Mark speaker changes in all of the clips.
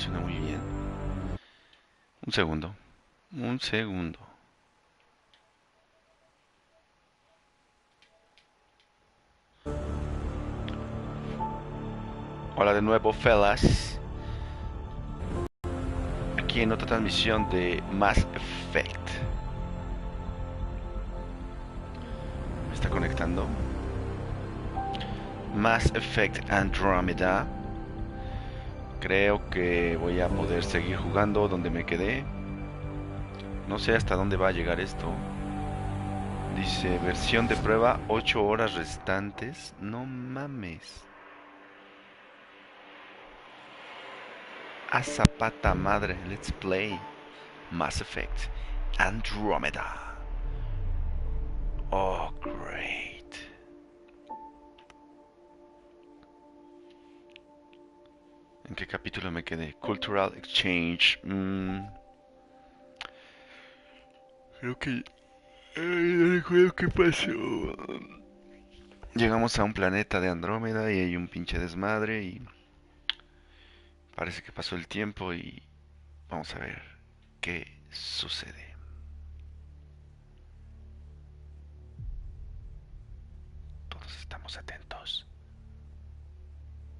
Speaker 1: suena muy bien. Un segundo. Un segundo. Hola de nuevo, fellas. Aquí en otra transmisión de Mass Effect. Me está conectando. Mass Effect Andromeda. Creo que voy a poder seguir jugando donde me quedé. No sé hasta dónde va a llegar esto. Dice versión de prueba, 8 horas restantes. No mames. A zapata madre, let's play Mass Effect Andromeda. Oh, great. ¿En qué capítulo me quedé? Cultural Exchange. Creo que... no recuerdo qué pasó. Llegamos a un planeta de Andrómeda y hay un pinche desmadre y... Parece que pasó el tiempo y... Vamos a ver qué sucede. Todos estamos atentos.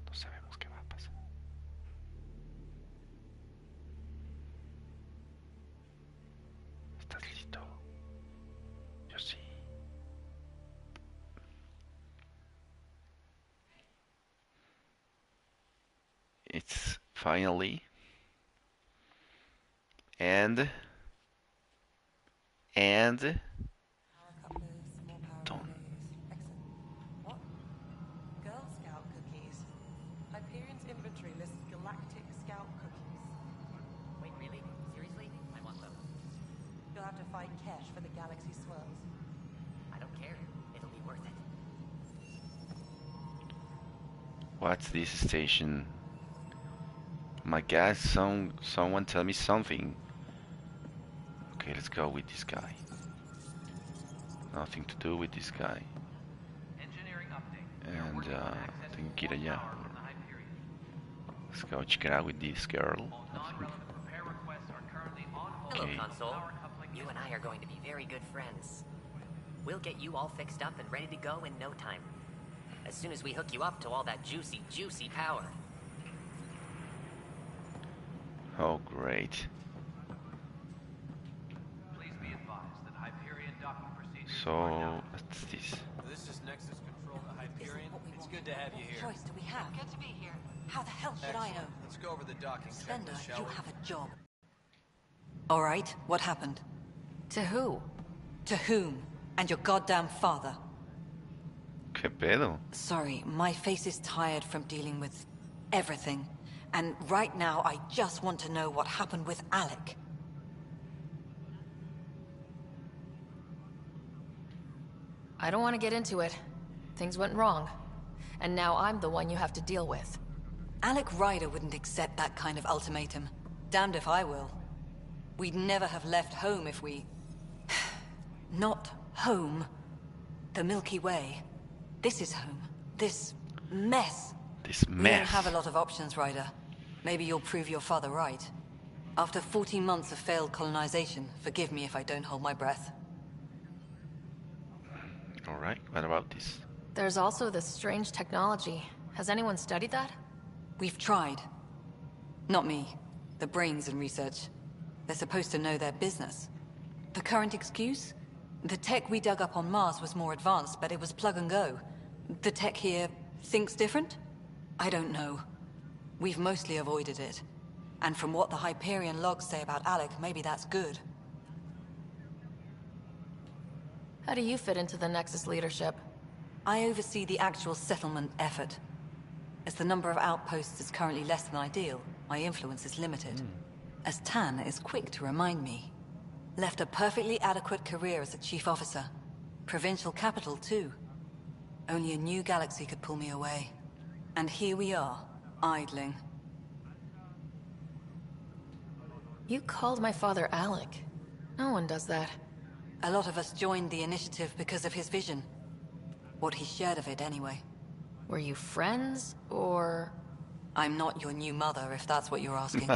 Speaker 1: No sabemos qué va a pasar. ¿Estás listo? Yo sí. It's finally and don't.
Speaker 2: What? Girl Scout cookies. Hyperion's inventory lists galactic scout cookies.
Speaker 3: Wait, really? Seriously? I want those.
Speaker 2: You'll have to fight Kesh for the galaxy swirls.
Speaker 3: I don't care. It'll be worth it.
Speaker 1: What's this station? My God, someone tell me something. Okay, let's go with this guy. Nothing to do with this guy.
Speaker 4: Engineering update.
Speaker 1: And tengo que ir allá. Let's go check it out with this girl.
Speaker 3: Hello,
Speaker 1: Okay.
Speaker 3: console. You and I are going to be very good friends. We'll get you all fixed up and ready to go in no time. As soon as we hook you up to all that juicy, juicy power.
Speaker 1: Oh, great.
Speaker 4: Please be advised that Hyperion docking procedures
Speaker 1: So,
Speaker 4: are now.
Speaker 1: what's this?
Speaker 5: This is Nexus Control to
Speaker 2: This
Speaker 5: Hyperion.
Speaker 2: isn't what we
Speaker 5: It's
Speaker 2: want.
Speaker 5: good to have you
Speaker 2: What
Speaker 5: here.
Speaker 2: choice do we have?
Speaker 6: Good to be here.
Speaker 2: How the hell should I know?
Speaker 5: Let's go over the docking
Speaker 2: Slender,
Speaker 5: checklist, shall
Speaker 2: you
Speaker 5: we?
Speaker 2: have a job. All right, what happened?
Speaker 6: To who?
Speaker 2: To whom? And your goddamn father.
Speaker 1: ¿Qué pedo?
Speaker 2: Sorry, my face is tired from dealing with everything. And right now, I just want to know what happened with Alec.
Speaker 6: I don't want to get into it. Things went wrong. And now I'm the one you have to deal with.
Speaker 2: Alec Ryder wouldn't accept that kind of ultimatum. Damned if I will. We'd never have left home if we... Not home. The Milky Way. This is home. This mess.
Speaker 1: This
Speaker 2: We don't
Speaker 1: mess.
Speaker 2: have a lot of options, Ryder. Maybe you'll prove your father right. After 14 months of failed colonization, forgive me if I don't hold my breath.
Speaker 1: Alright, what about this?
Speaker 6: There's also this strange technology. Has anyone studied that?
Speaker 2: We've tried. Not me. The brains in research. They're supposed to know their business. The current excuse? The tech we dug up on Mars was more advanced, but it was plug and go. The tech here thinks different? I don't know. We've mostly avoided it. And from what the Hyperion logs say about Alec, maybe that's good.
Speaker 6: How do you fit into the Nexus leadership?
Speaker 2: I oversee the actual settlement effort. As the number of outposts is currently less than ideal, my influence is limited. As Tan is quick to remind me. Left a perfectly adequate career as a chief officer. Provincial capital, too. Only a new galaxy could pull me away. And here we are, idling.
Speaker 6: You called my father Alec. No one does that.
Speaker 2: A lot of us joined the initiative because of his vision. What he shared of it, anyway.
Speaker 6: Were you friends, or...
Speaker 2: I'm not your new mother, if that's what you're asking.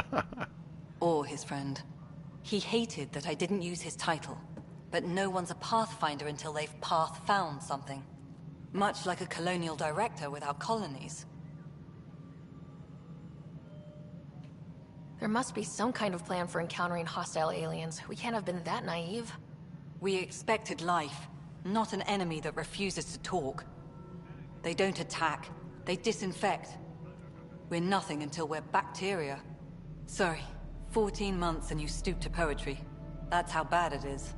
Speaker 2: Or his friend. He hated that I didn't use his title. But no one's a pathfinder until they've path-found something. Much like a colonial director without colonies.
Speaker 6: There must be some kind of plan for encountering hostile aliens. We can't have been that naive.
Speaker 2: We expected life, not an enemy that refuses to talk. They don't attack, they disinfect. We're nothing until we're bacteria. Sorry, 14 months and you stoop to poetry. That's how bad it is.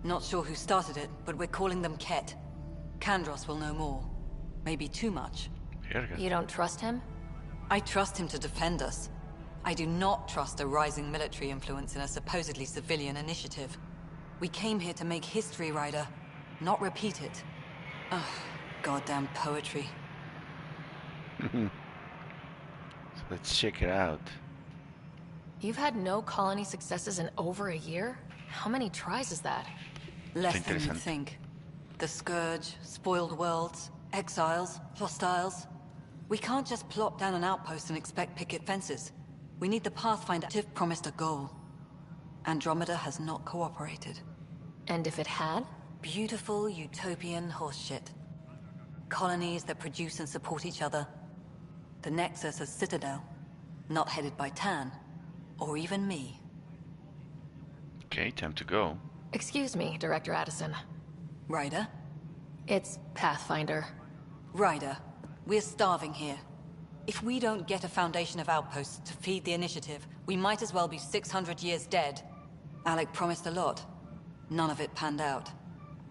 Speaker 2: Not sure who started it, but we're calling them Ket. Kandros will know more. Maybe too much.
Speaker 6: You don't trust him?
Speaker 2: I trust him to defend us. I do not trust a rising military influence in a supposedly civilian initiative. We came here to make history, Ryder, not repeat it. Ugh, goddamn poetry.
Speaker 1: So let's check it out.
Speaker 6: You've had no colony successes in over a year? How many tries is that?
Speaker 2: Less than you think. The Scourge, spoiled worlds, exiles, hostiles. We can't just plop down an outpost and expect picket fences. We need the Pathfinder to have promised a goal. Andromeda has not cooperated.
Speaker 6: And if it had?
Speaker 2: Beautiful utopian horseshit. Colonies that produce and support each other. The Nexus as Citadel. Not headed by Tan. Or even me.
Speaker 1: Okay, time to go.
Speaker 6: Excuse me, Director Addison.
Speaker 2: Ryder?
Speaker 6: It's Pathfinder.
Speaker 2: Ryder, we're starving here. If we don't get a foundation of outposts to feed the initiative, we might as well be 600 years dead. Alec promised a lot. None of it panned out.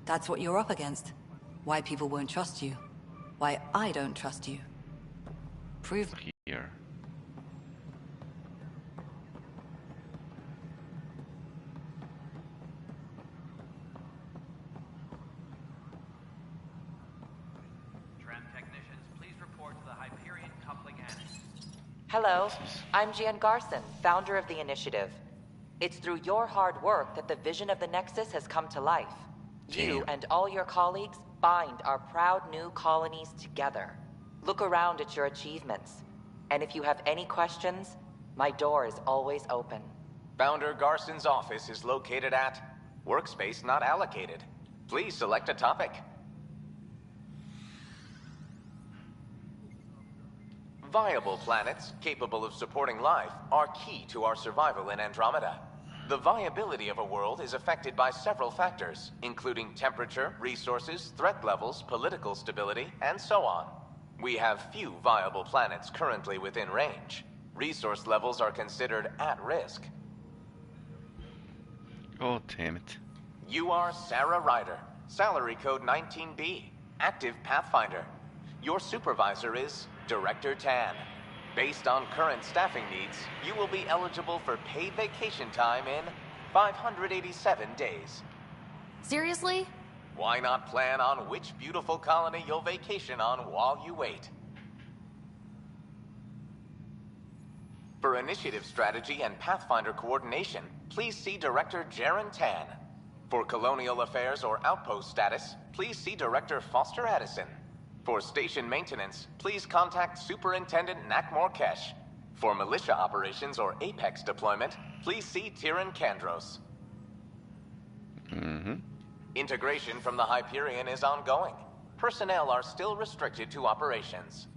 Speaker 2: That's what you're up against. Why people won't trust you. Why I don't trust you. Prove
Speaker 1: Here.
Speaker 4: Tram technicians, please report to the Hyperion coupling annex.
Speaker 7: Hello, I'm Jan Garson, founder of the initiative. It's through your hard work that the vision of the Nexus has come to life. You and all your colleagues bind our proud new colonies together. Look around at your achievements. And if you have any questions, my door is always open.
Speaker 5: Founder Garson's office is located at Workspace Not Allocated. Please select a topic. Viable planets capable of supporting life are key to our survival in Andromeda. The viability of a world is affected by several factors, including temperature, resources, threat levels, political stability, and so on. We have few viable planets currently within range. Resource levels are considered at risk.
Speaker 1: Oh, damn it.
Speaker 5: You are Sarah Ryder, salary code 19B, active Pathfinder. Your supervisor is Director Tan. Based on current staffing needs, you will be eligible for paid vacation time in 587 days.
Speaker 6: Seriously?
Speaker 5: Why not plan on which beautiful colony you'll vacation on while you wait? For initiative strategy and Pathfinder coordination, please see Director Jaren Tan. For colonial affairs or outpost status, please see Director Foster Addison. For station maintenance, please contact Superintendent Nakmor Kesh. For militia operations or Apex deployment, please see Tyran Kandros. Integration from the Hyperion is ongoing. Personnel are still restricted to operations.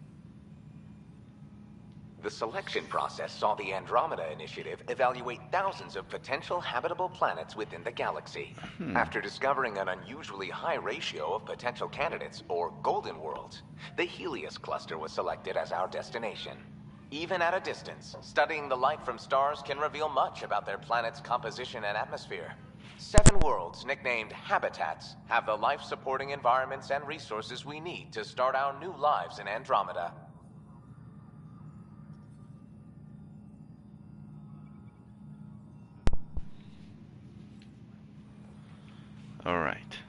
Speaker 5: The selection process saw the Andromeda Initiative evaluate thousands of potential habitable planets within the galaxy. After discovering an unusually high ratio of potential candidates, or golden worlds, the Helios cluster was selected as our destination. Even at a distance, studying the light from stars can reveal much about their planet's composition and atmosphere. 7 worlds, nicknamed habitats, have the life-supporting environments and resources we need to start our new lives in Andromeda.
Speaker 1: Alright.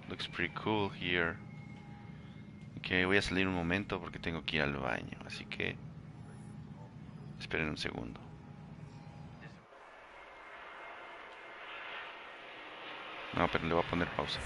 Speaker 1: Looks pretty cool here. Ok, voy a salir un momento porque tengo que ir al baño, así que esperen un segundo. No, pero le voy a poner pausa.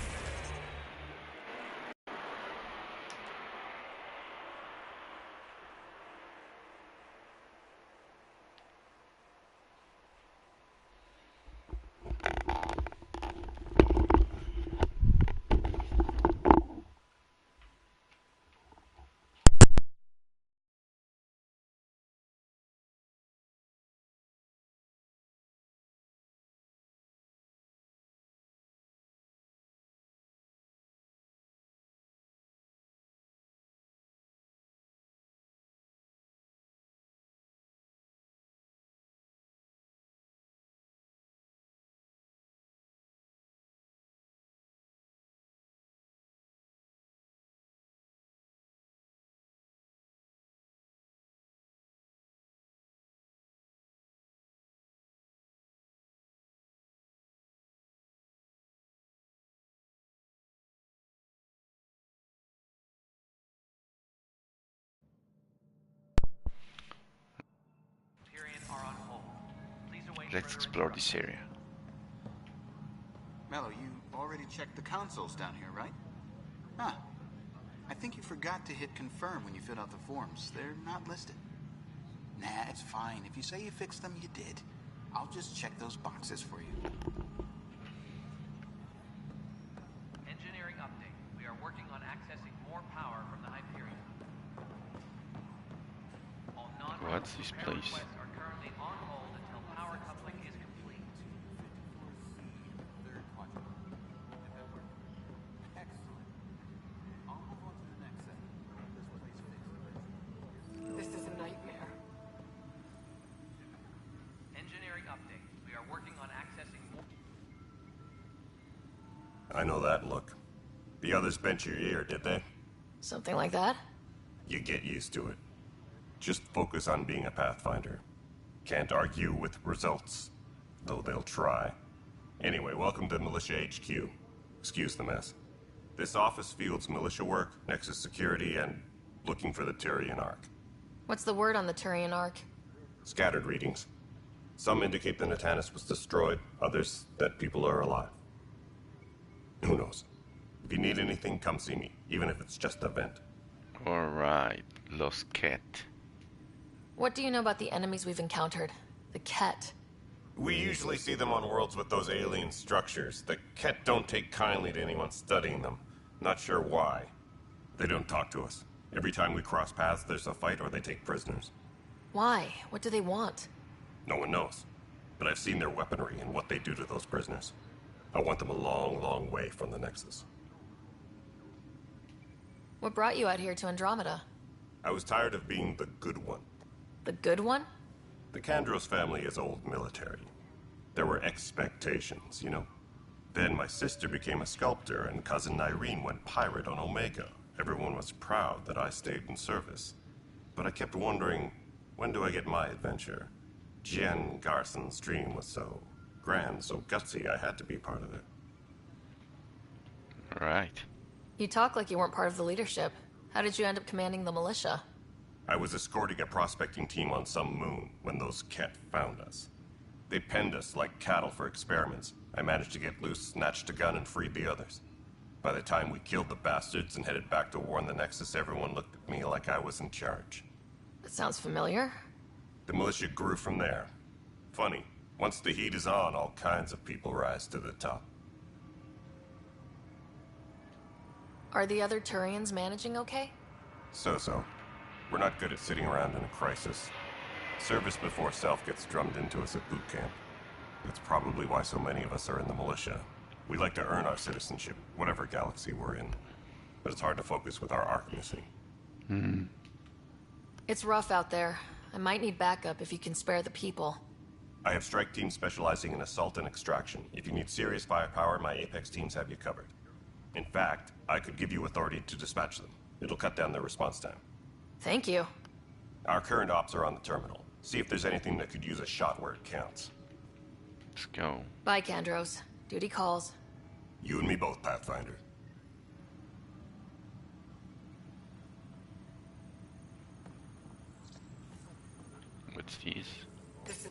Speaker 1: Let's explore this area.
Speaker 8: Mello, you already checked the consoles down here, right? Huh. I think you forgot to hit confirm when you filled out the forms. They're not listed. Nah, it's fine. If you say you fixed them, you did. I'll just check those boxes for you.
Speaker 4: Engineering update. We are working on accessing more power from the Hyperion. All
Speaker 1: What's this
Speaker 4: repair
Speaker 1: place?
Speaker 4: requests are currently on hold until power coupling is complete.
Speaker 9: This is a nightmare.
Speaker 4: Engineering update. We are working on accessing more.
Speaker 10: I know that look. The others bent your ear, did they?
Speaker 6: Something like that?
Speaker 10: You get used to it. Just focus on being a Pathfinder. Can't argue with results, though they'll try. Anyway, welcome to Militia HQ. Excuse the mess. This office fields militia work, Nexus security, and looking for the Turian Ark.
Speaker 6: What's the word on the Turian Ark?
Speaker 10: Scattered readings. Some indicate the Natanus was destroyed, others that people are alive. Who knows? If you need anything, come see me, even if it's just a vent.
Speaker 1: Alright, Los Ket.
Speaker 6: What do you know about the enemies we've encountered? The Ket.
Speaker 10: We usually see them on worlds with those alien structures. The Ket don't take kindly to anyone studying them. Not sure why. They don't talk to us. Every time we cross paths, there's a fight or they take prisoners.
Speaker 6: Why? What do they want?
Speaker 10: No one knows. But I've seen their weaponry and what they do to those prisoners. I want them a long, long way from the Nexus.
Speaker 6: What brought you out here to Andromeda?
Speaker 10: I was tired of being the good one.
Speaker 6: The good one?
Speaker 10: The Kandros family is old military. There were expectations, you know. Then my sister became a sculptor and cousin Irene went pirate on Omega. Everyone was proud that I stayed in service. But I kept wondering, when do I get my adventure? Jen Garson's dream was so grand, so gutsy, I had to be part of it.
Speaker 1: Right.
Speaker 6: You talk like you weren't part of the leadership. How did you end up commanding the militia?
Speaker 10: I was escorting a prospecting team on some moon when those Ket found us. They penned us like cattle for experiments. I managed to get loose, snatched a gun, and freed the others. By the time we killed the bastards and headed back to warn the Nexus, everyone looked at me like I was in charge.
Speaker 6: That sounds familiar.
Speaker 10: The militia grew from there. Funny, once the heat is on, all kinds of people rise to the top.
Speaker 6: Are the other Turians managing okay?
Speaker 10: So-so. We're not good at sitting around in a crisis. Service before self gets drummed into us at boot camp. That's probably why so many of us are in the militia. We like to earn our citizenship, whatever galaxy we're in. But it's hard to focus with our arc missing.
Speaker 6: It's rough out there. I might need backup if you can spare the people.
Speaker 10: I have strike teams specializing in assault and extraction. If you need serious firepower, my Apex teams have you covered. In fact, I could give you authority to dispatch them. It'll cut down their response time.
Speaker 6: Thank you.
Speaker 10: Our current ops are on the terminal. See if there's anything that could use a shot where it counts.
Speaker 1: Let's go.
Speaker 6: Bye, Kandros. Duty calls.
Speaker 10: You and me both, Pathfinder.
Speaker 1: What's these?
Speaker 9: This is...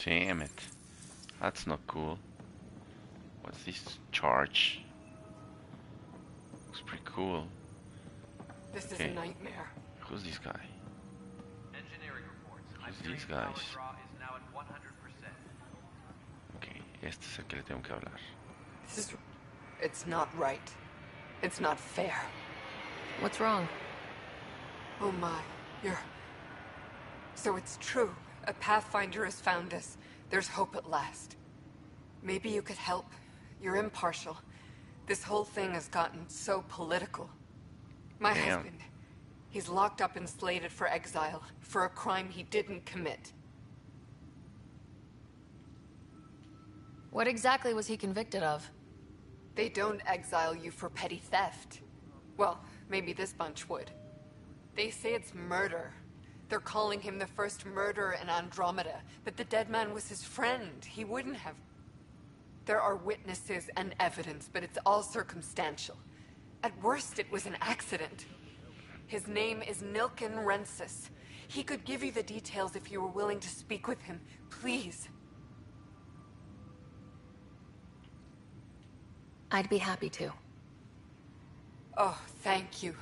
Speaker 1: Damn it. That's not cool. What's this? Charge. Looks pretty cool.
Speaker 9: This is
Speaker 1: Okay.
Speaker 9: a nightmare.
Speaker 1: Who's this guy?
Speaker 4: Engineering reports.
Speaker 1: Who's
Speaker 4: Hyperion
Speaker 1: these
Speaker 4: power
Speaker 1: guys?
Speaker 4: draw is now at 100%.
Speaker 1: Ok, este es el que le tengo que hablar.
Speaker 9: This is... It's not right. It's not fair.
Speaker 6: What's wrong?
Speaker 9: Oh my, you're... So it's true. A Pathfinder has found us. There's hope at last. Maybe you could help. You're impartial. This whole thing has gotten so political. My
Speaker 1: Damn.
Speaker 9: husband, he's locked up and slated for exile for a crime he didn't commit.
Speaker 6: What exactly was he convicted of?
Speaker 9: They don't exile you for petty theft. Well, maybe this bunch would. They say it's murder. They're calling him the first murderer in Andromeda, but the dead man was his friend. He wouldn't have... There are witnesses and evidence, but it's all circumstantial. At worst, it was an accident. His name is Nilken Rensis. He could give you the details if you were willing to speak with him. Please.
Speaker 6: I'd be happy to.
Speaker 9: Oh, thank you.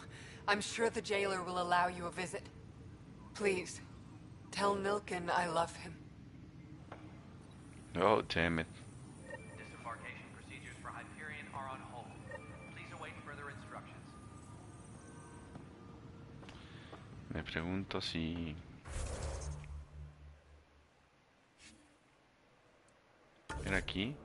Speaker 9: I'm sure the jailer will allow you a visit. Please, tell Nilken I love him.
Speaker 1: Oh, damn it.
Speaker 4: Disembarkation procedures for Hyperion are on hold. Please await further instructions.
Speaker 1: Me pregunto si... ¿Era aquí?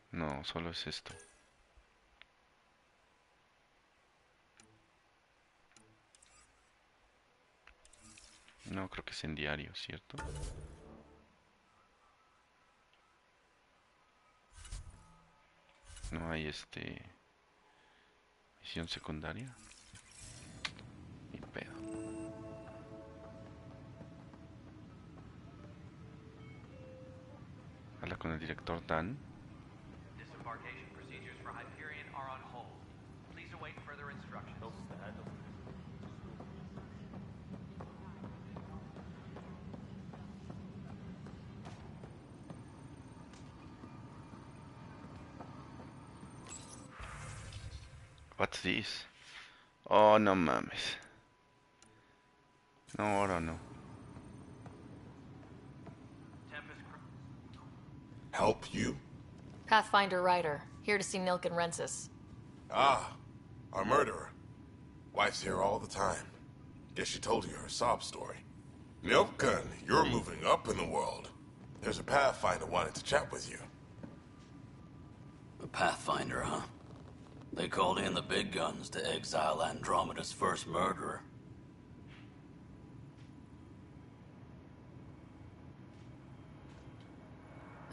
Speaker 1: No, solo es esto. No, creo que es en diario, ¿cierto? No hay misión secundaria. Ni pedo. Habla con el director Dan.
Speaker 4: Disembarkation procedures for Hyperion are on hold. Please await further instructions.
Speaker 1: What's this? Oh, no mames. No, ahora no.
Speaker 11: Help you?
Speaker 6: Pathfinder Ryder, here to see Nilken Rensis.
Speaker 11: Ah, our murderer. Wife's here all the time. Guess she told you her sob story. Nilken, you're moving up in the world. There's a Pathfinder wanted to chat with you.
Speaker 12: A Pathfinder, huh? They called in the big guns to exile Andromeda's first murderer.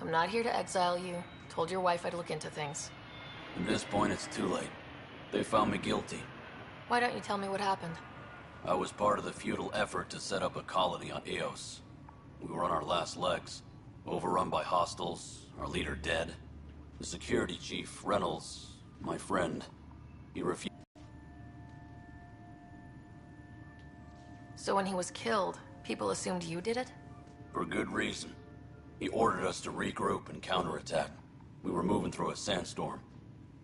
Speaker 6: I'm not here to exile you. Told your wife I'd look into things.
Speaker 12: At this point, it's too late. They found me guilty.
Speaker 6: Why don't you tell me what happened?
Speaker 12: I was part of the futile effort to set up a colony on Eos. We were on our last legs, overrun by hostiles, our leader dead. The security chief, Reynolds, my friend, he refused.
Speaker 6: So when he was killed, people assumed you did it?
Speaker 12: For good reason. He ordered us to regroup and counterattack. We were moving through a sandstorm.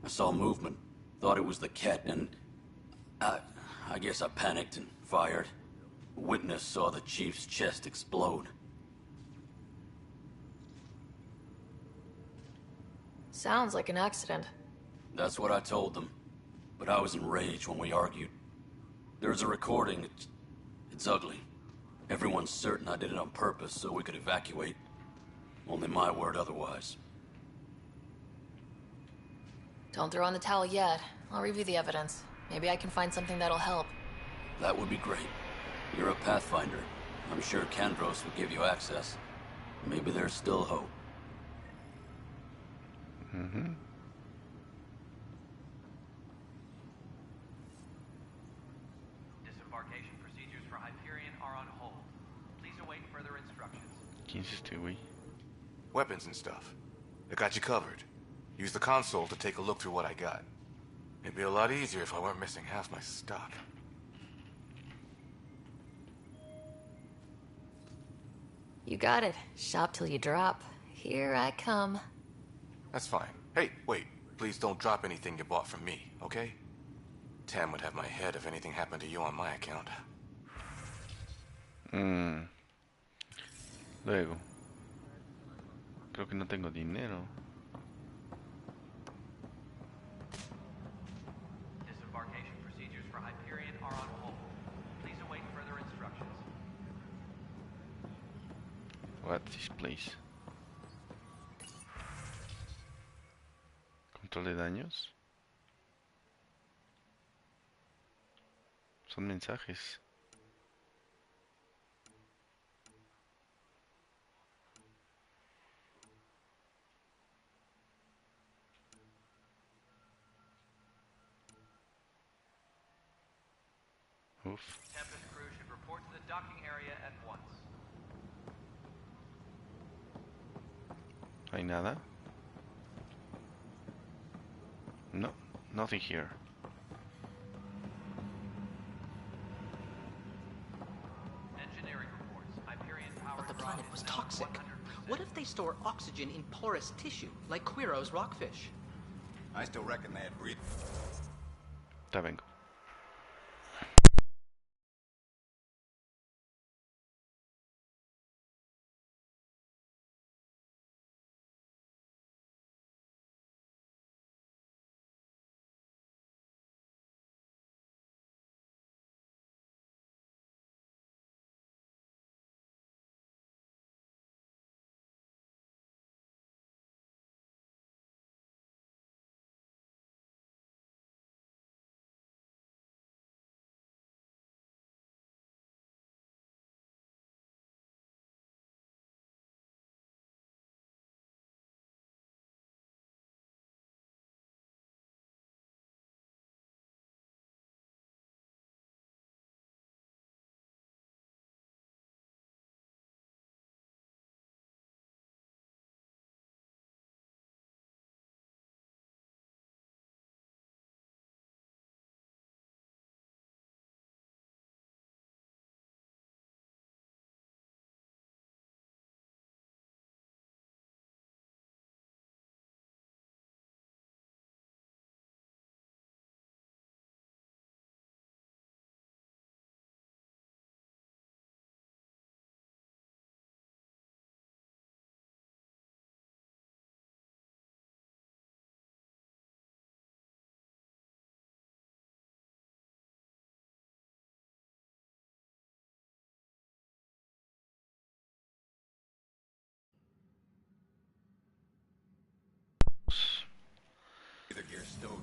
Speaker 12: I saw movement, thought it was the Ket, and I guess I panicked and fired. A witness saw the chief's chest explode.
Speaker 6: Sounds like an accident.
Speaker 12: That's what I told them. But I was enraged when we argued. There's a recording. It's ugly. Everyone's certain I did it on purpose so we could evacuate. Only my word otherwise.
Speaker 6: Don't throw in the towel yet. I'll review the evidence. Maybe I can find something that'll help.
Speaker 12: That would be great. You're a Pathfinder. I'm sure Kandros would give you access. Maybe there's still hope.
Speaker 1: Mm-hmm.
Speaker 4: Disembarkation procedures for Hyperion are on hold. Please await further instructions.
Speaker 1: ¿Quién es este güey?
Speaker 5: Weapons and stuff. I got you covered. Use the console to take a look through what I got. It'd be a lot easier if I weren't missing half my stock.
Speaker 6: You got it. Shop till you drop. Here I come.
Speaker 5: That's fine. Hey, wait. Please don't drop anything you bought from me, okay? Tam would have my head if anything happened to you on my account.
Speaker 1: Luego. Creo que no tengo dinero.
Speaker 4: Disembarkation procedures for Hyperion are on hold. Please await further instructions.
Speaker 1: What is this place? Control de daños. Son mensajes. Uf.
Speaker 4: Tempest crew should report to the docking area at once.
Speaker 1: ¿Hay nada? No, nothing here.
Speaker 4: Engineering reports. Hyperion power
Speaker 13: But the
Speaker 4: draw
Speaker 13: planet
Speaker 4: is
Speaker 13: was
Speaker 4: now
Speaker 13: toxic.
Speaker 4: 100%.
Speaker 13: What if they store oxygen in porous tissue, like Quiro's rockfish?
Speaker 8: I still reckon they had breathing.
Speaker 1: Ya vengo.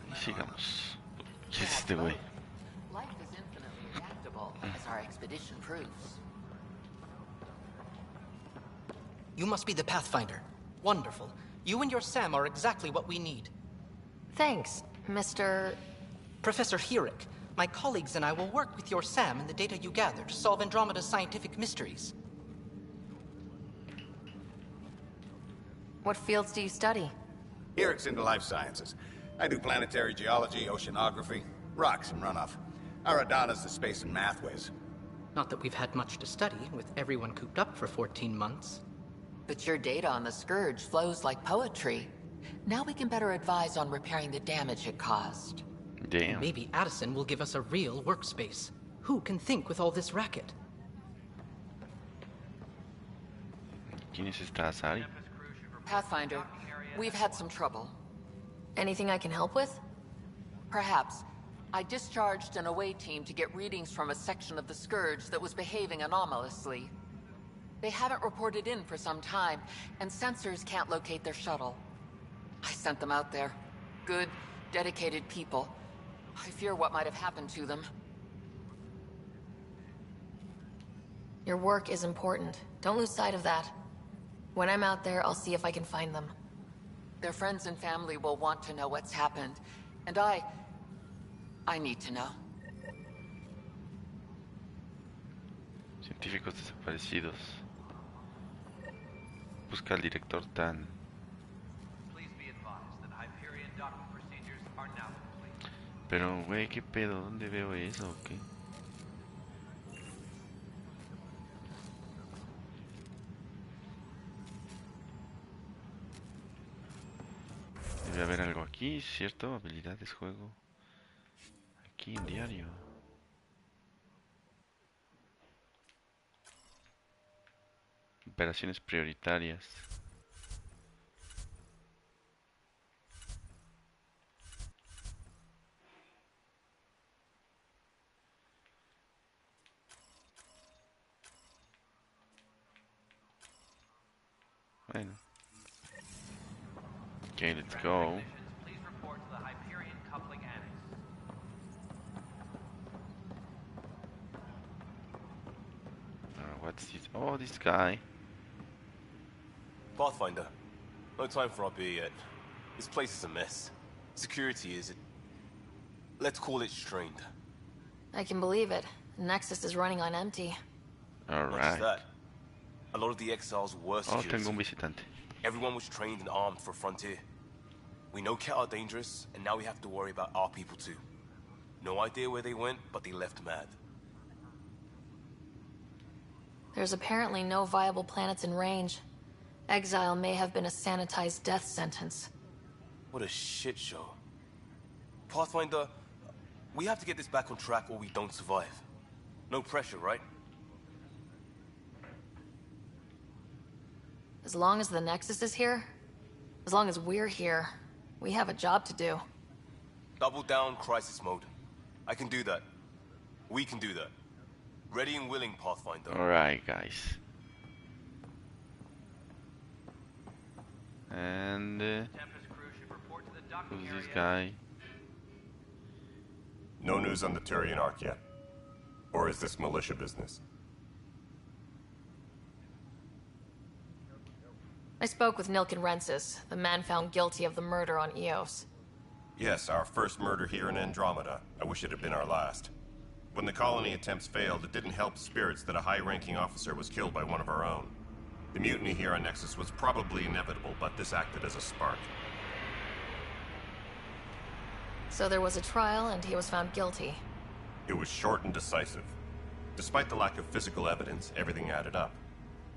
Speaker 1: Y sigamos. ¿Qué es este güey?
Speaker 7: Life is infinitely adaptable, as our expedition proves.
Speaker 13: You must be the Pathfinder. Wonderful. You and your Sam are exactly what we need.
Speaker 6: Thanks, Mr.
Speaker 13: Professor Herrick, my colleagues and I will work with your Sam and the data you gather to solve Andromeda's scientific mysteries.
Speaker 6: What fields do you study?
Speaker 8: Herrick's into life sciences. I do planetary geology, oceanography, rocks and runoff. Aradana's the space and math whiz.
Speaker 13: Not that we've had much to study, with everyone cooped up for 14 months.
Speaker 7: But your data on the Scourge flows like poetry. Now we can better advise on repairing the damage it caused.
Speaker 1: Damn.
Speaker 13: Maybe Addison will give us a real workspace. Who can think with all this racket?
Speaker 1: ¿Quién es esta Asari?
Speaker 7: Pathfinder, we've had some trouble.
Speaker 6: Anything I can help with?
Speaker 7: Perhaps. I discharged an away team to get readings from a section of the Scourge that was behaving anomalously. They haven't reported in for some time, and sensors can't locate their shuttle. I sent them out there. Good, dedicated people. I fear what might have happened to them.
Speaker 6: Your work is important. Don't lose sight of that. When I'm out there, I'll see if I can find them.
Speaker 7: Their friends and family will want to know what's happened. And I need to know.
Speaker 1: Científicos desaparecidos. Busca al director Tan.
Speaker 4: Please be advised that Hyperion docking procedures are now complete.
Speaker 1: Pero, güey, ¿qué pedo? ¿Dónde veo eso o qué? Debe haber algo aquí, ¿cierto? Habilidades, juego. Aquí en diario. Operaciones prioritarias. Bueno. Okay, let's go.
Speaker 4: Please report to the Hyperion Coupling Annex.
Speaker 1: What's this? Oh, this guy.
Speaker 14: Pathfinder, no time for our beer yet. This place is a mess. Security is, let's call it strained.
Speaker 6: I can believe it. Nexus is running on empty.
Speaker 1: All
Speaker 14: Not just
Speaker 1: right.
Speaker 14: that. A lot of the exiles were
Speaker 1: Oh,
Speaker 14: security.
Speaker 1: tengo un visitante.
Speaker 14: Everyone was trained and armed for Frontier. We know Ket are dangerous, and now we have to worry about our people too. No idea where they went, but they left mad.
Speaker 6: There's apparently no viable planets in range. Exile may have been a sanitized death sentence.
Speaker 14: What a shit show. Pathfinder, we have to get this back on track or we don't survive. No pressure, right?
Speaker 6: As long as the Nexus is here, as long as we're here, we have a job to do.
Speaker 14: Double down crisis mode. I can do that. We can do that. Ready and willing, Pathfinder.
Speaker 1: Alright, guys. And who's this guy?
Speaker 10: No news on the Turian Ark yet? Or is this militia business?
Speaker 6: I spoke with Nilken Rensis, the man found guilty of the murder on Eos.
Speaker 10: Yes, our first murder here in Andromeda. I wish it had been our last. When the colony attempts failed, it didn't help spirits that a high-ranking officer was killed by one of our own. The mutiny here on Nexus was probably inevitable, but this acted as a spark.
Speaker 6: So there was a trial and he was found guilty.
Speaker 10: It was short and decisive. Despite the lack of physical evidence, everything added up.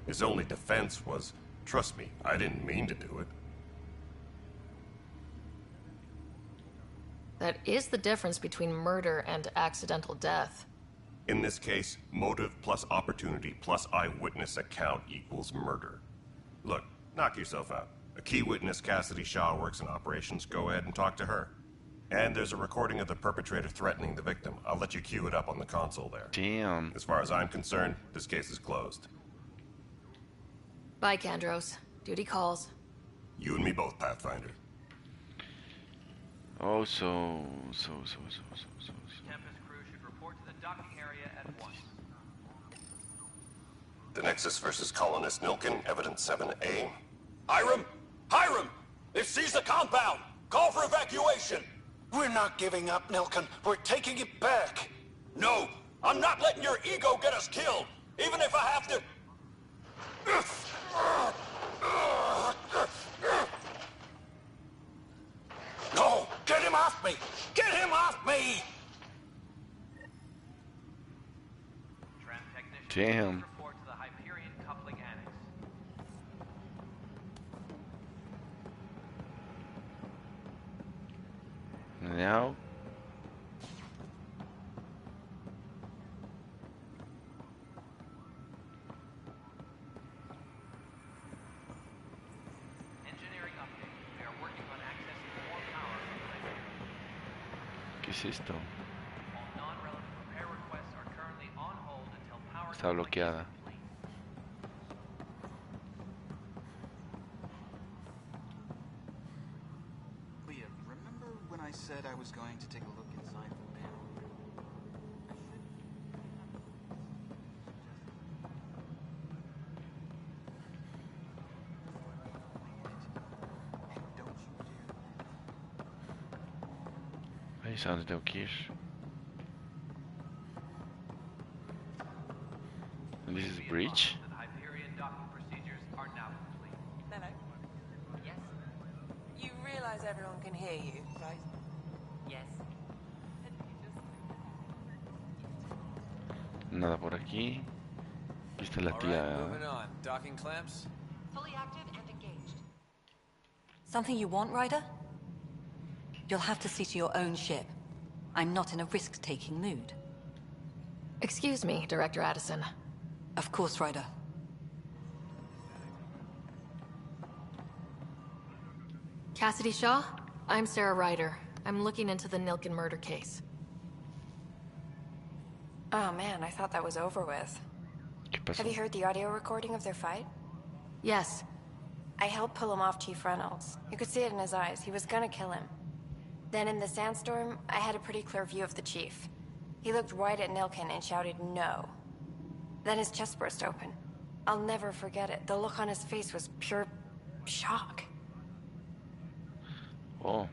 Speaker 10: His only defense was, trust me, I didn't mean to do it.
Speaker 6: That is the difference between murder and accidental death.
Speaker 10: In this case, motive plus opportunity plus eyewitness account equals murder. Look, knock yourself out. A key witness, Cassidy Shaw, works in operations. Go ahead and talk to her. And there's a recording of the perpetrator threatening the victim. I'll let you cue it up on the console there.
Speaker 1: Damn.
Speaker 10: As far as I'm concerned, this case is closed.
Speaker 6: Bye, Kandros. Duty calls.
Speaker 10: You and me both, Pathfinder.
Speaker 1: Oh, so.
Speaker 4: Tempest crew should report to the docking area at once.
Speaker 10: The Nexus versus Colonist Nilken, Evidence 7A.
Speaker 15: Hiram! Hiram! They've seized the compound! Call for evacuation!
Speaker 8: We're not giving up, Nilken. We're taking it back.
Speaker 15: No! I'm not letting your ego get us killed! Even if I have to... No! Get him off me! Get him off me!
Speaker 1: Damn.
Speaker 4: Report to the Hyperion Coupling Annex.
Speaker 1: Now.
Speaker 4: Engineering update. We are working on accessing more power from the Hyperion.
Speaker 1: ¿Qué es esto?
Speaker 4: All non-relevant repair requests are currently on hold until power
Speaker 1: Está bloqueada.
Speaker 8: Leah, remember when I said I was going to take a look inside the panel?
Speaker 1: Ahí es a donde tengo que ir. And this is breach.
Speaker 4: The Hyperion docking procedures are now complete.
Speaker 16: Hello.
Speaker 3: Yes?
Speaker 16: You realize everyone can hear you, right?
Speaker 3: Yes.
Speaker 1: Nada por aquí. Aquí está la
Speaker 17: All
Speaker 1: tía.
Speaker 17: right, moving on. Docking clamps?
Speaker 7: Fully active and engaged.
Speaker 2: Something you want, Ryder? You'll have to see to your own ship. I'm not in a risk-taking mood.
Speaker 6: Excuse me, Director Addison.
Speaker 2: Of course, Ryder.
Speaker 6: Cassidy Shaw? I'm Sarah Ryder. I'm looking into the Nilken murder case.
Speaker 16: Oh man, I thought that was over with.
Speaker 1: ¿Qué pasó?
Speaker 16: Have you heard the audio recording of their fight?
Speaker 6: Yes.
Speaker 18: I helped pull him off Chief Reynolds. You could see it in his eyes. He was gonna kill him. Then in the sandstorm, I had a pretty clear view of the Chief. He looked right at Nilkin and shouted no. Then his chest burst open. I'll never forget it. The look on his face was pure shock.
Speaker 1: Oh.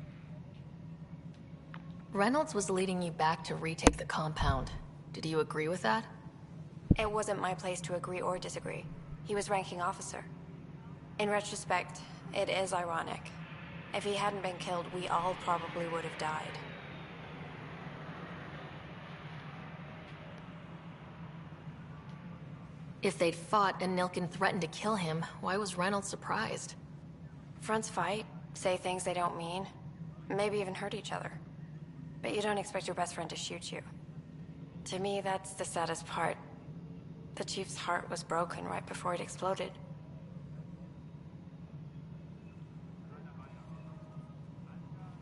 Speaker 6: Reynolds was leading you back to retake the compound. Did you agree with that?
Speaker 18: It wasn't my place to agree or disagree. He was ranking officer. In retrospect, it is ironic. If he hadn't been killed, we all probably would have died.
Speaker 6: If they'd fought and Nilkin threatened to kill him, why was Reynolds surprised?
Speaker 18: Fronts fight, say things they don't mean, maybe even hurt each other. But you don't expect your best friend to shoot you. To me, that's the saddest part. The Chief's heart was broken right before it exploded.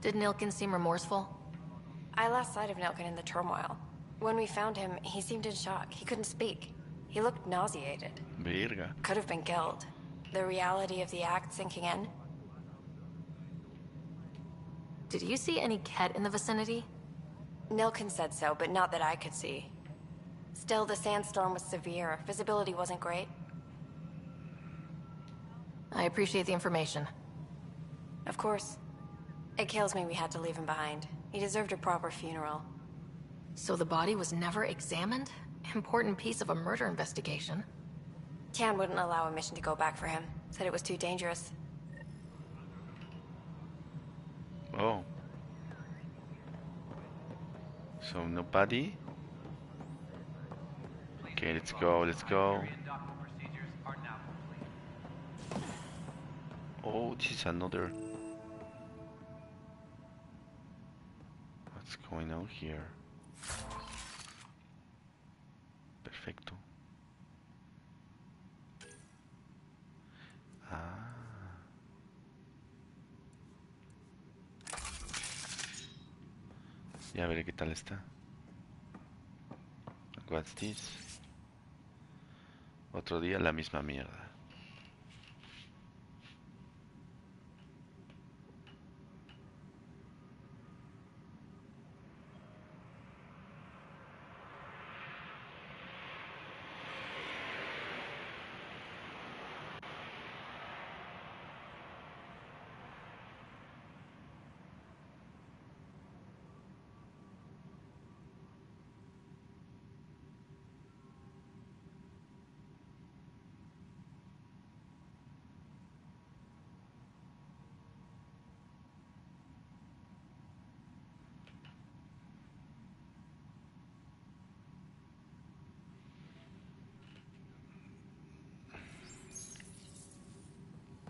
Speaker 6: Did Nilkin seem remorseful?
Speaker 18: I lost sight of Nilkin in the turmoil. When we found him, he seemed in shock. He couldn't speak. He looked nauseated.
Speaker 1: Verga.
Speaker 18: Could have been killed. The reality of the act sinking in.
Speaker 6: Did you see any Ket in the vicinity?
Speaker 18: Nilkin said so, but not that I could see. Still, the sandstorm was severe. Visibility wasn't great.
Speaker 6: I appreciate the information.
Speaker 18: Of course. It kills me we had to leave him behind. He deserved a proper funeral.
Speaker 6: So the body was never examined? Important piece of a murder investigation.
Speaker 18: Tian wouldn't allow a mission to go back for him. Said it was too dangerous.
Speaker 1: Oh. So nobody? Okay, let's go, let's go. Oh, this is another. What's going on here? Perfecto. Ah. Ya veré qué tal está. What's this? Otro día la misma mierda.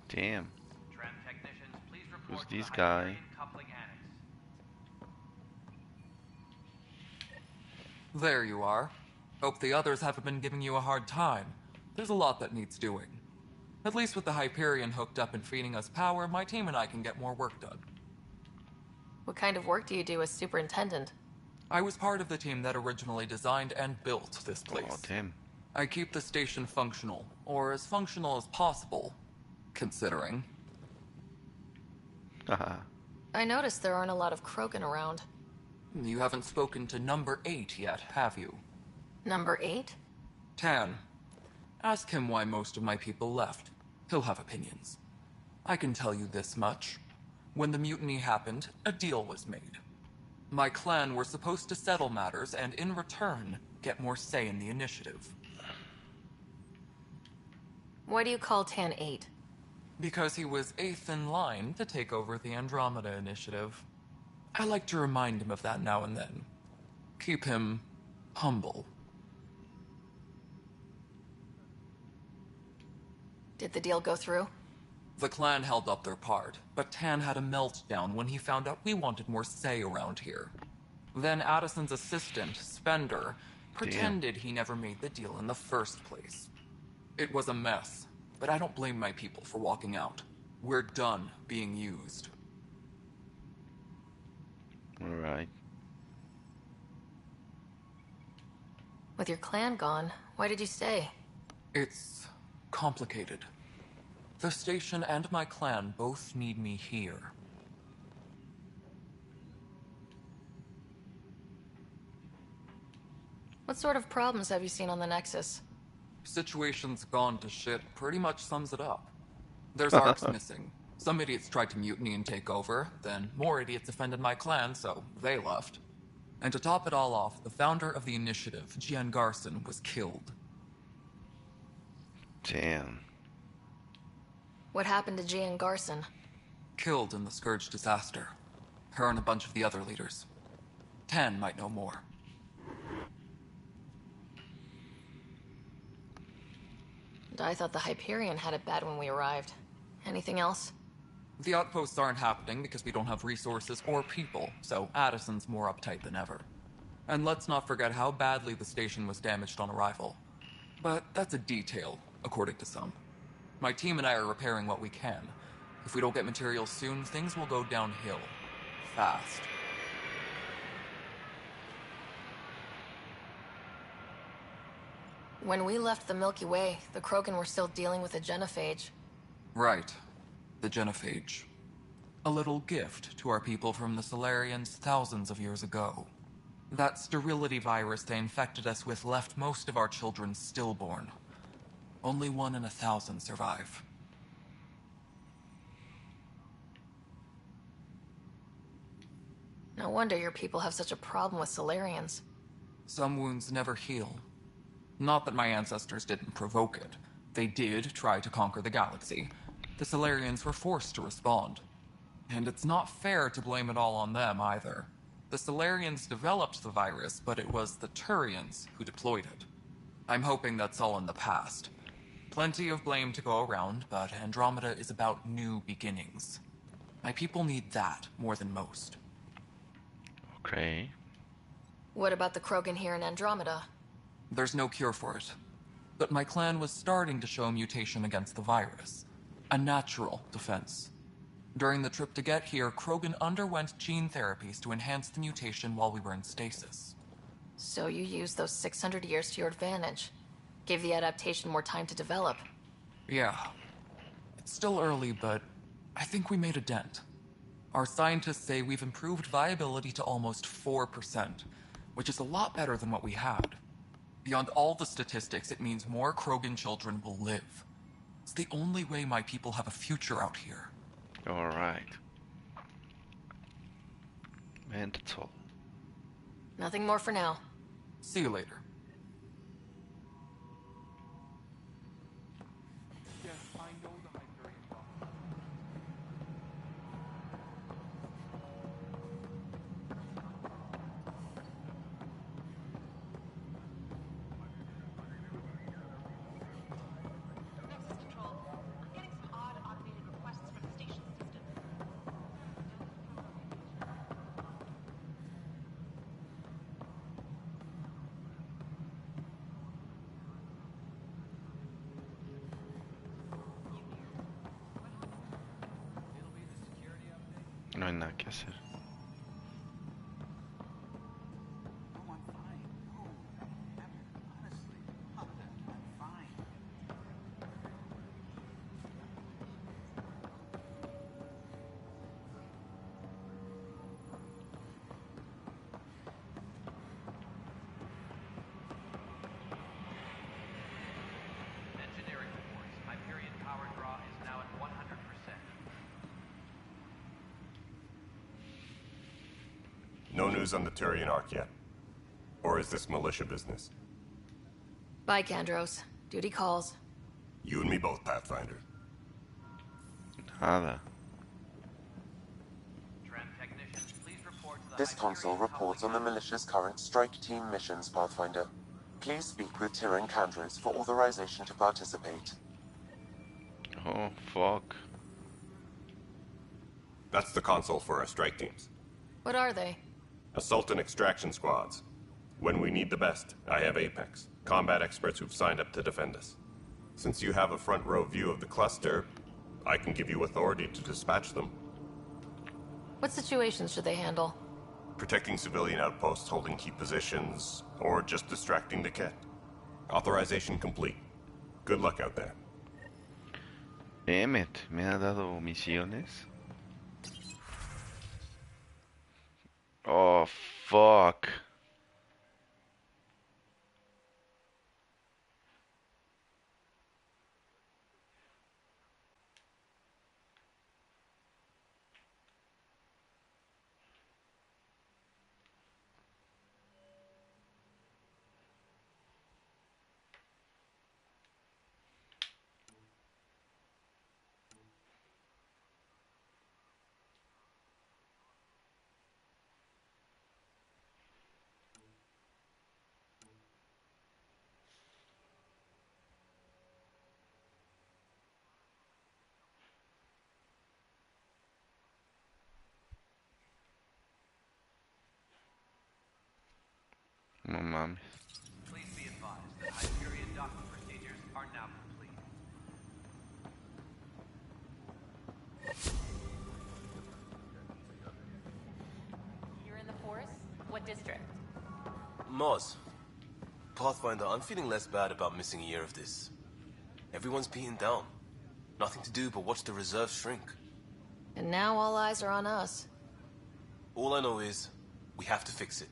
Speaker 1: Damn. Who's this guy?
Speaker 19: There you are. Hope the others haven't been giving you a hard time. There's a lot that needs doing. At least with the Hyperion hooked up and feeding us power, my team and I can get more work done.
Speaker 6: What kind of work do you do as superintendent?
Speaker 19: I was part of the team that originally designed and built this place.
Speaker 1: Oh, damn.
Speaker 19: I keep the station functional, or as functional as possible, considering.
Speaker 1: Haha.
Speaker 6: I noticed there aren't a lot of Krogan around.
Speaker 19: You haven't spoken to number 8 yet, have you?
Speaker 6: Number 8?
Speaker 19: Tan. Ask him why most of my people left. He'll have opinions. I can tell you this much. When the mutiny happened, a deal was made. My clan were supposed to settle matters and, in return, get more say in the initiative.
Speaker 6: Why do you call Tan 8?
Speaker 19: Because he was 8th in line to take over the Andromeda initiative. I like to remind him of that now and then. Keep him humble.
Speaker 6: Did the deal go through?
Speaker 19: The clan held up their part, but Tan had a meltdown when he found out we wanted more say around here. Then Addison's assistant, Spender, pretended he never made the deal in the first place. It was a mess, but I don't blame my people for walking out. We're done being used.
Speaker 1: Alright.
Speaker 6: With your clan gone, why did you stay?
Speaker 19: It's complicated. The station and my clan both need me here.
Speaker 6: What sort of problems have you seen on the Nexus?
Speaker 19: Situation's gone to shit pretty much sums it up. There's arcs missing. Some idiots tried to mutiny and take over, then more idiots offended my clan, so they left. And to top it all off, the founder of the initiative, Gian Garson, was killed.
Speaker 1: Damn.
Speaker 6: What happened to Gian Garson?
Speaker 19: Killed in the Scourge disaster. Her and a bunch of the other leaders. Tan might know more.
Speaker 6: And I thought the Hyperion had it bad when we arrived. Anything else?
Speaker 19: The outposts aren't happening because we don't have resources or people, so Addison's more uptight than ever. And let's not forget how badly the station was damaged on arrival. But that's a detail, according to some. My team and I are repairing what we can. If we don't get materials soon, things will go downhill. Fast.
Speaker 6: When we left the Milky Way, the Krogan were still dealing with a genophage.
Speaker 19: Right. The genophage. A little gift to our people from the Solarians thousands of years ago. That sterility virus they infected us with left most of our children stillborn. Only 1 in 1,000 survive.
Speaker 6: No wonder your people have such a problem with Solarians.
Speaker 19: Some wounds never heal. Not that my ancestors didn't provoke it. They did try to conquer the galaxy. The Solarians were forced to respond. And it's not fair to blame it all on them, either. The Solarians developed the virus, but it was the Turians who deployed it. I'm hoping that's all in the past. Plenty of blame to go around, but Andromeda is about new beginnings. My people need that more than most.
Speaker 1: Okay.
Speaker 6: What about the Krogan here in Andromeda?
Speaker 19: There's no cure for it. But my clan was starting to show mutation against the virus. A natural defense. During the trip to get here, Krogan underwent gene therapies to enhance the mutation while we were in stasis.
Speaker 6: So you used those 600 years to your advantage. Gave the adaptation more time to develop.
Speaker 19: Yeah. It's still early, but I think we made a dent. Our scientists say we've improved viability to almost 4%, which is a lot better than what we had. Beyond all the statistics, it means more Krogan children will live. It's the only way my people have a future out here.
Speaker 1: All right. And that's all.
Speaker 6: Nothing more for now.
Speaker 19: See you later.
Speaker 1: No hay nada que hacer.
Speaker 4: Engineering reports. Hyperion power draw is now at 100%.
Speaker 10: No news on the Turian Arc yet? Or is this militia business?
Speaker 6: Bye, Kandros. Duty calls.
Speaker 10: You and me both, Pathfinder.
Speaker 1: Nada.
Speaker 20: This console reports on the militia's current strike team missions, Pathfinder. Please speak with Tyrion Kandros for authorization to participate.
Speaker 1: Oh, fuck.
Speaker 10: That's the console for our strike teams.
Speaker 6: What are they?
Speaker 10: Assault and extraction squads. When we need the best, I have Apex, combat experts who've signed up to defend us. Since you have a front row view of the cluster, I can give you authority to dispatch them.
Speaker 6: What situations should they handle?
Speaker 10: Protecting civilian outposts holding key positions, or just distracting the Ket. Authorization complete. Good luck out there.
Speaker 1: Emmet, ¿me ha dado misiones? Oh, fuck. No mames.
Speaker 4: Please be advised that Hyperion docking procedures are now complete.
Speaker 7: You're in the forest? What district?
Speaker 14: Moz. Pathfinder, I'm feeling less bad about missing a year of this. Everyone's beaten down. Nothing to do but watch the reserve shrink.
Speaker 6: And now all eyes are on us.
Speaker 14: All I know is, we have to fix it.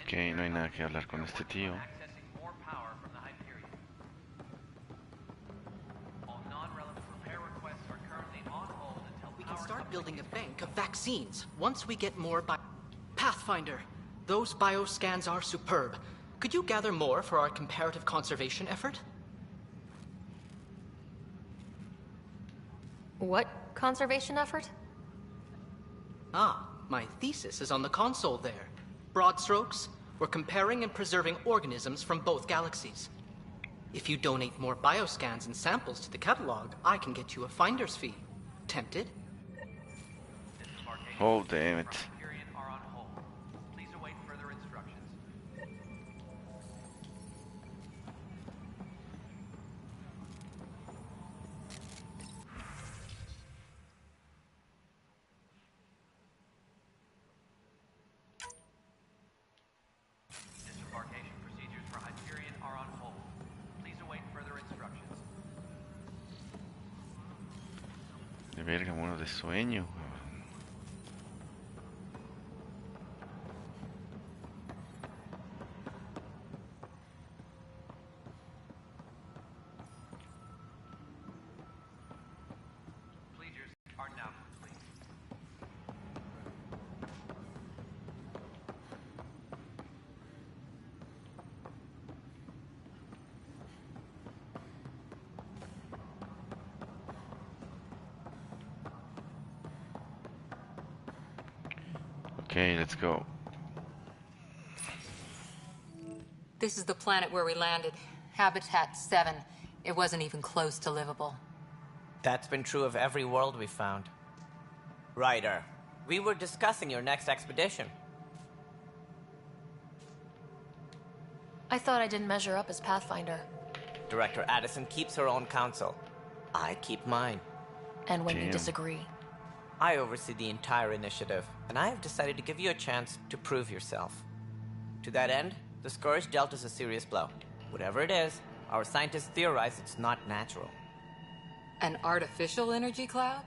Speaker 1: Ok, no hay nada que hablar con este tío.
Speaker 4: Accessing more power from the Hyperion. All non-relevant repair requests are currently on hold until
Speaker 13: We can
Speaker 4: power
Speaker 13: start building a bank of vaccines once we get more Pathfinder, those bioscans are superb. Could you gather more for our comparative conservation effort?
Speaker 6: What conservation effort?
Speaker 13: Ah, my thesis is on the console there. Broad strokes, we're comparing and preserving organisms from both galaxies. If you donate more bioscans and samples to the catalog, I can get you a finder's fee. Tempted?
Speaker 1: Oh, damn it.
Speaker 4: Hyperion are on hold. Please await further instructions. Disembarkation procedures for Hyperion are on hold. Please await further instructions.
Speaker 1: De verga, mono de sueño.
Speaker 4: Procedures are now complete.
Speaker 1: Okay, let's go.
Speaker 2: This is the planet where we landed. Habitat 7. It wasn't even close to livable.
Speaker 21: That's been true of every world we found. Ryder, we were discussing your next expedition.
Speaker 6: I thought I didn't measure up as Pathfinder.
Speaker 21: Director Addison keeps her own counsel. I keep mine.
Speaker 6: And when you disagree?
Speaker 21: I oversee the entire initiative, and I have decided to give you a chance to prove yourself. To that end, the Scourge dealt us a serious blow. Whatever it is, our scientists theorize it's not natural.
Speaker 2: An artificial energy cloud?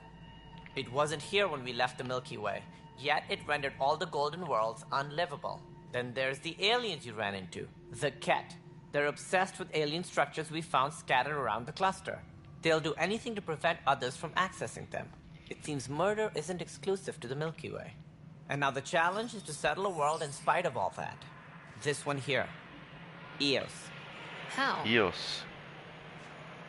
Speaker 21: It wasn't here when we left the Milky Way, yet it rendered all the Golden Worlds unlivable. Then there's the aliens you ran into, the Ket. They're obsessed with alien structures we found scattered around the cluster. They'll do anything to prevent others from accessing them. It seems murder isn't exclusive to the Milky Way. And now the challenge is to settle a world in spite of all that. This one here. Eos.
Speaker 6: How?
Speaker 1: Eos.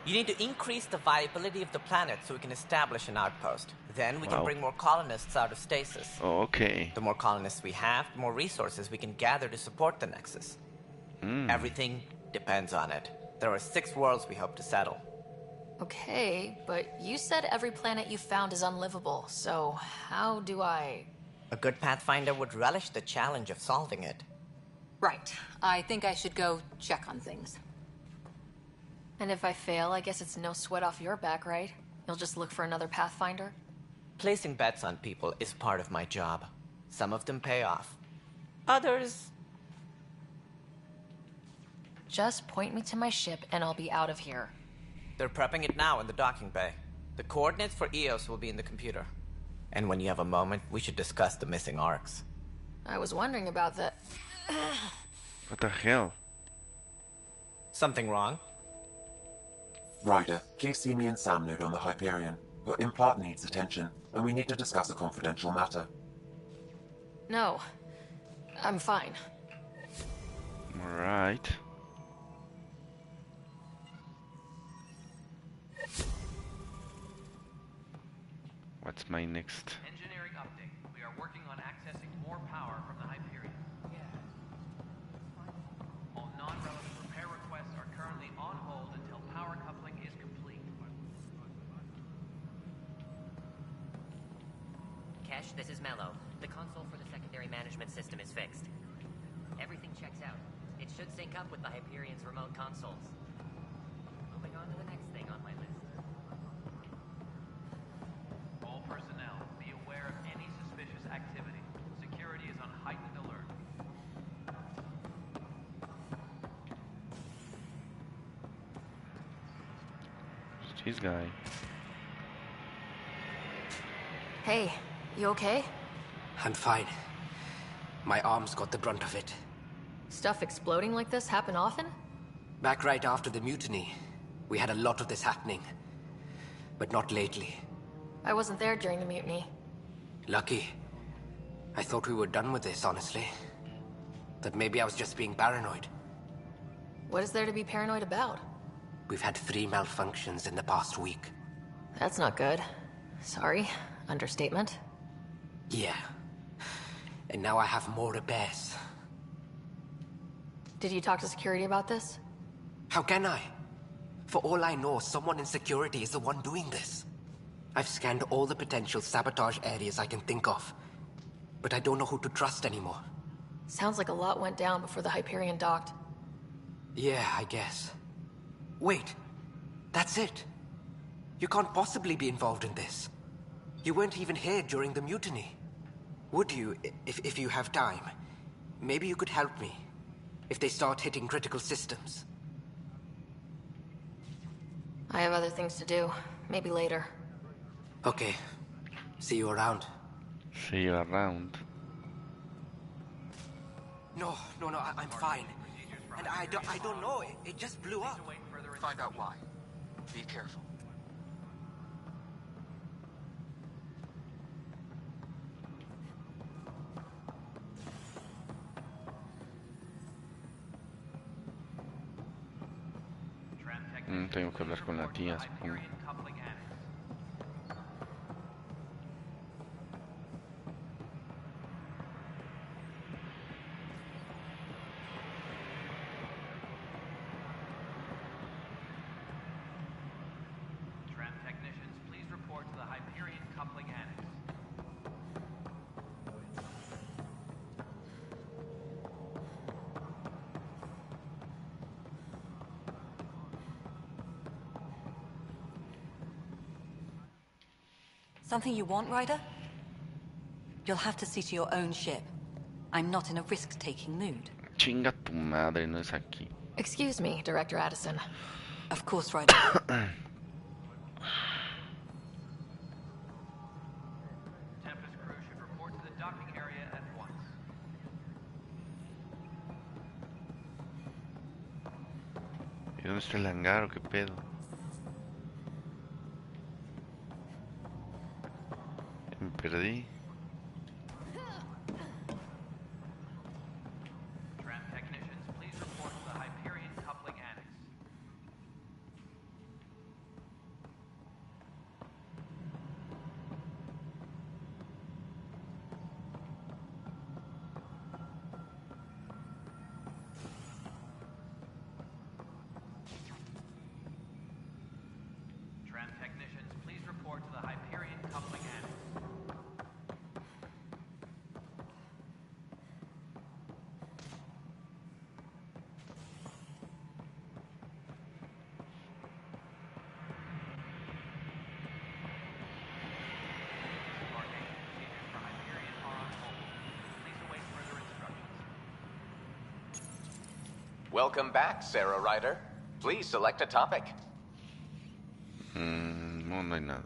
Speaker 21: You need to increase the viability of the planet so we can establish an outpost. Then we can
Speaker 1: Wow.
Speaker 21: bring more colonists out of stasis.
Speaker 1: Oh, okay.
Speaker 21: The more colonists we have, the more resources we can gather to support the Nexus. Everything depends on it. There are 6 worlds we hope to settle.
Speaker 6: Okay, but you said every planet you found is unlivable, so how do I...
Speaker 21: A good Pathfinder would relish the challenge of solving it.
Speaker 2: Right. I think I should go check on things.
Speaker 6: And if I fail, I guess it's no sweat off your back, right? You'll just look for another Pathfinder?
Speaker 21: Placing bets on people is part of my job. Some of them pay off. Others...
Speaker 6: Just point me to my ship and I'll be out of here.
Speaker 21: They're prepping it now in the docking bay. The coordinates for EOS will be in the computer. And when you have a moment, we should discuss the missing arcs.
Speaker 6: I was wondering about that.
Speaker 1: What the hell?
Speaker 21: Something wrong?
Speaker 20: Ryder, please see me and Sam Node on the Hyperion. Your implant needs attention, and we need to discuss a confidential matter.
Speaker 6: No. I'm fine.
Speaker 1: Alright. What's my next?
Speaker 4: Engineering update. We are working on accessing more power from the Hyperion. All non-relevant repair requests are currently on hold until power coupling is complete.
Speaker 3: Kesh, this is Mello. The console for the secondary management system is fixed. Everything checks out. It should sync up with the Hyperion's remote consoles. Moving on to the next thing on my list.
Speaker 4: All personnel, be aware of any suspicious activity. Security is on heightened alert.
Speaker 1: This guy.
Speaker 6: Hey, you okay?
Speaker 9: I'm fine. My arms got the brunt of it.
Speaker 6: Stuff exploding like this happen often?
Speaker 9: Back right after the mutiny, we had a lot of this happening. But not lately.
Speaker 6: I wasn't there during the mutiny.
Speaker 9: Lucky. I thought we were done with this, honestly. That maybe I was just being paranoid.
Speaker 6: What is there to be paranoid about?
Speaker 9: We've had 3 malfunctions in the past week.
Speaker 6: That's not good. Sorry. Understatement.
Speaker 9: Yeah. And now I have more repairs.
Speaker 6: Did you talk to security about this?
Speaker 9: How can I? For all I know, someone in security is the one doing this. I've scanned all the potential sabotage areas I can think of. But I don't know who to trust anymore.
Speaker 6: Sounds like a lot went down before the Hyperion docked.
Speaker 9: Yeah, I guess. Wait. That's it. You can't possibly be involved in this. You weren't even here during the mutiny. Would you, if you have time? Maybe you could help me. If they start hitting critical systems.
Speaker 6: I have other things to do. Maybe later.
Speaker 9: Okay. See you around.
Speaker 1: See you around.
Speaker 9: No, I'm fine. And I don't know. It just blew up.
Speaker 22: Find out why. Be careful.
Speaker 1: Tengo que hablar con la tía, supongo.
Speaker 4: Tram technicians, please report to the Hyperion coupling annex.
Speaker 2: Something you want, Ryder? You'll have to see to your own ship. I'm not in a risk-taking mood.
Speaker 1: Chinga tu madre, no es aquí.
Speaker 6: Excuse me, Director Addison.
Speaker 2: Of course, Ryder.
Speaker 4: Tempest crew should report to the docking area at once.
Speaker 1: ¿Y dónde está el hangar o qué pedo? Me perdí.
Speaker 4: Tram technicians, please report to the Hyperion coupling annex. Tram technicians, please report to the Hyperion coupling annex.
Speaker 5: Welcome back, Sarah Ryder. Please select a topic.
Speaker 1: No, no hay nada.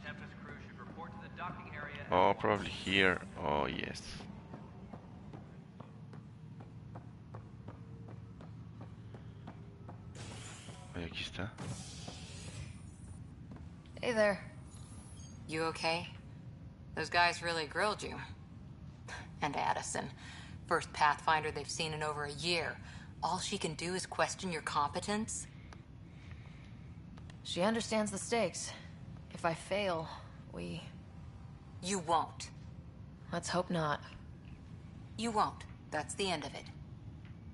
Speaker 4: Tempest crew should report to the docking area.
Speaker 1: Oh, probably here. Oh, yes. Aquí está.
Speaker 2: Hey there. You okay? Those guys really grilled you. And Addison. First Pathfinder they've seen in over a year. All she can do is question your competence?
Speaker 6: She understands the stakes. If I fail, we...
Speaker 2: You won't.
Speaker 6: Let's hope not.
Speaker 2: You won't. That's the end of it.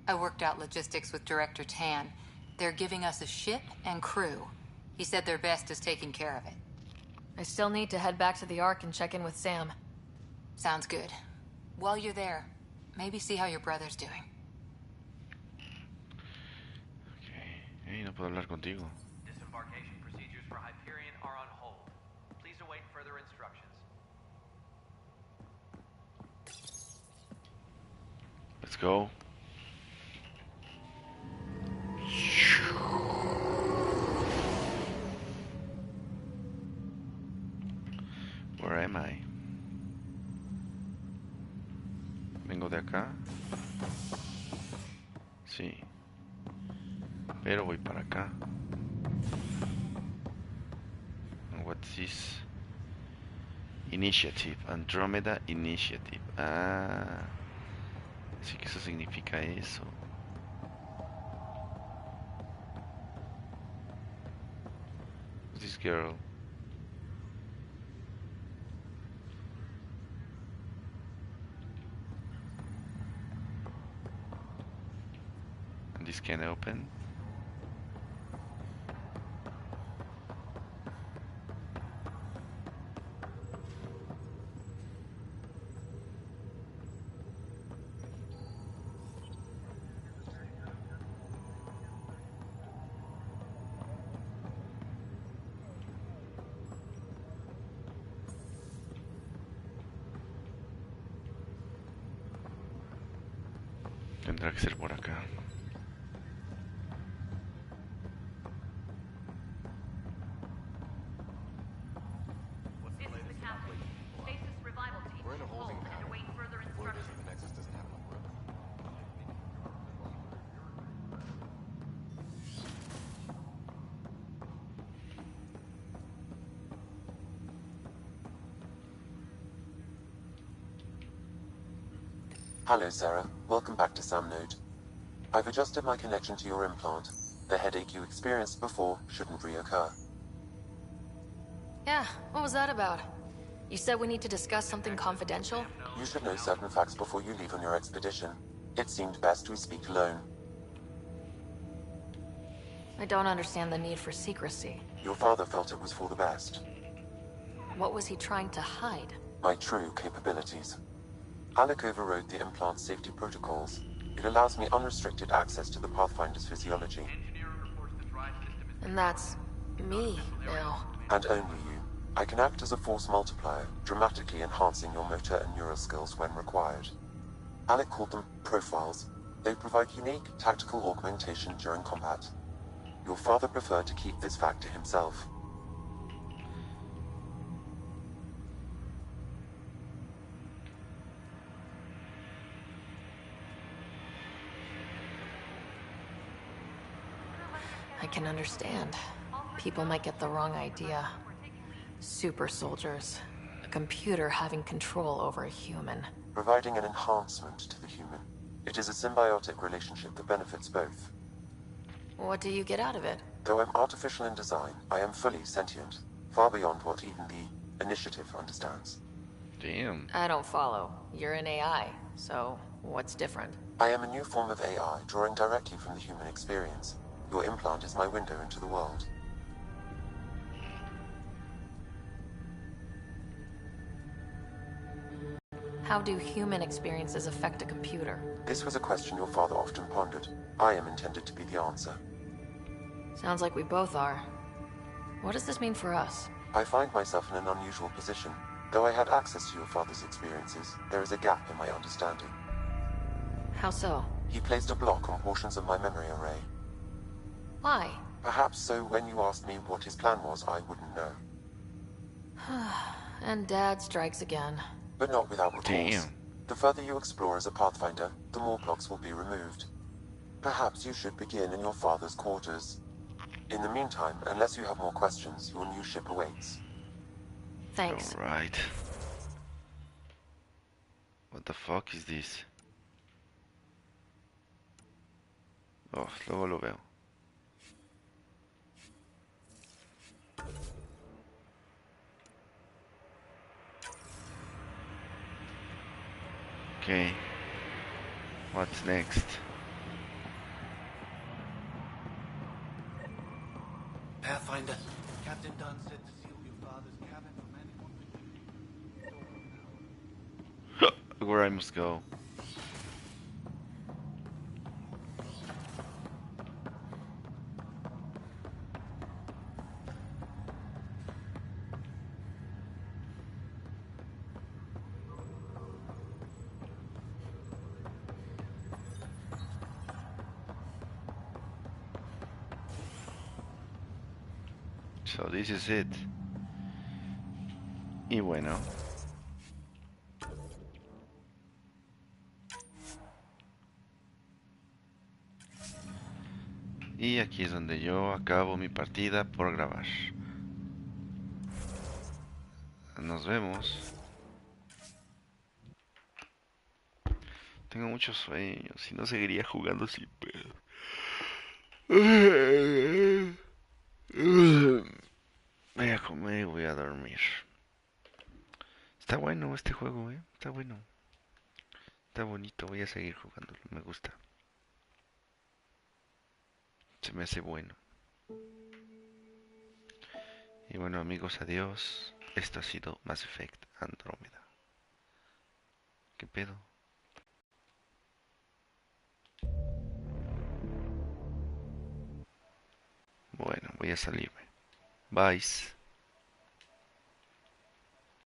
Speaker 2: I worked out logistics with Director Tan. They're giving us a ship and crew. He said their best is taking care of it.
Speaker 6: I still need to head back to the Ark and check in with Sam.
Speaker 2: Sounds good. While you're there, maybe see how your brother's doing.
Speaker 1: Okay. Hey, no puedo hablar contigo.
Speaker 4: Disembarkation procedures for Hyperion are on hold. Please await further instructions.
Speaker 1: Let's go. Where am I? Vengo de acá. Sí. Pero voy para acá. And what's this? Initiative. Andromeda Initiative. Ah. Así que eso significa eso. Who's this girl? And this can open. Tendrá que ser por acá.
Speaker 4: This is the captain. Stasis revival team.
Speaker 11: We're in a holding
Speaker 4: Hold and
Speaker 11: pattern.
Speaker 4: await further
Speaker 11: Word is
Speaker 4: instructions.
Speaker 11: that the Nexus doesn't have enough room.
Speaker 20: Hello, Sarah. Welcome back to Sam Node. I've adjusted my connection to your implant. The headache you experienced before shouldn't reoccur.
Speaker 6: Yeah, what was that about? You said we need to discuss something confidential?
Speaker 20: You should know certain facts before you leave on your expedition. It seemed best we speak alone.
Speaker 6: I don't understand the need for secrecy.
Speaker 20: Your father felt it was for the best.
Speaker 6: What was he trying to hide?
Speaker 20: My true capabilities. Alec overrode the implant's safety protocols. It allows me unrestricted access to the Pathfinder's physiology.
Speaker 6: And that's... me, now.
Speaker 20: And only you. I can act as a force multiplier, dramatically enhancing your motor and neural skills when required. Alec called them profiles. They provide unique tactical augmentation during combat. Your father preferred to keep this fact to himself.
Speaker 6: I can understand. People might get the wrong idea. Super soldiers. A computer having control over a human.
Speaker 20: Providing an enhancement to the human. It is a symbiotic relationship that benefits both.
Speaker 6: What do you get out of it?
Speaker 20: Though I'm artificial in design, I am fully sentient. Far beyond what even the Initiative understands.
Speaker 1: Damn.
Speaker 6: I don't follow. You're an AI, so what's different?
Speaker 20: I am a new form of AI, drawing directly from the human experience. Your implant is my window into the world.
Speaker 6: How do human experiences affect a computer?
Speaker 20: This was a question your father often pondered. I am intended to be the answer.
Speaker 6: Sounds like we both are. What does this mean for us?
Speaker 20: I find myself in an unusual position. Though I had access to your father's experiences, there is a gap in my understanding.
Speaker 6: How so?
Speaker 20: He placed a block on portions of my memory array.
Speaker 6: Why?
Speaker 20: Perhaps so when you asked me what his plan was, I wouldn't know.
Speaker 6: And Dad strikes again.
Speaker 20: But not without recourse.
Speaker 1: Damn.
Speaker 20: The further you explore as a Pathfinder, the more blocks will be removed. Perhaps you should begin in your father's quarters. In the meantime, unless you have more questions, your new ship awaits.
Speaker 6: Thanks.
Speaker 1: Alright. What the fuck is this? Oh, luego lo veo. Okay. What's next?
Speaker 8: Pathfinder, Captain Dunn said to seal your father's cabin from anyone.
Speaker 1: Where I must go. So this is it. Y bueno. Y aquí es donde yo acabo mi partida por grabar. Nos vemos. Tengo muchos sueños. Si no seguiría jugando sin pedo. Voy a comer y voy a dormir. Está bueno este juego, Está bueno. Está bonito. Voy a seguir jugándolo. Me gusta. Se me hace bueno. Y bueno, amigos, adiós. Esto ha sido Mass Effect Andrómeda. ¿Qué pedo? Bueno, voy a salirme. Bye.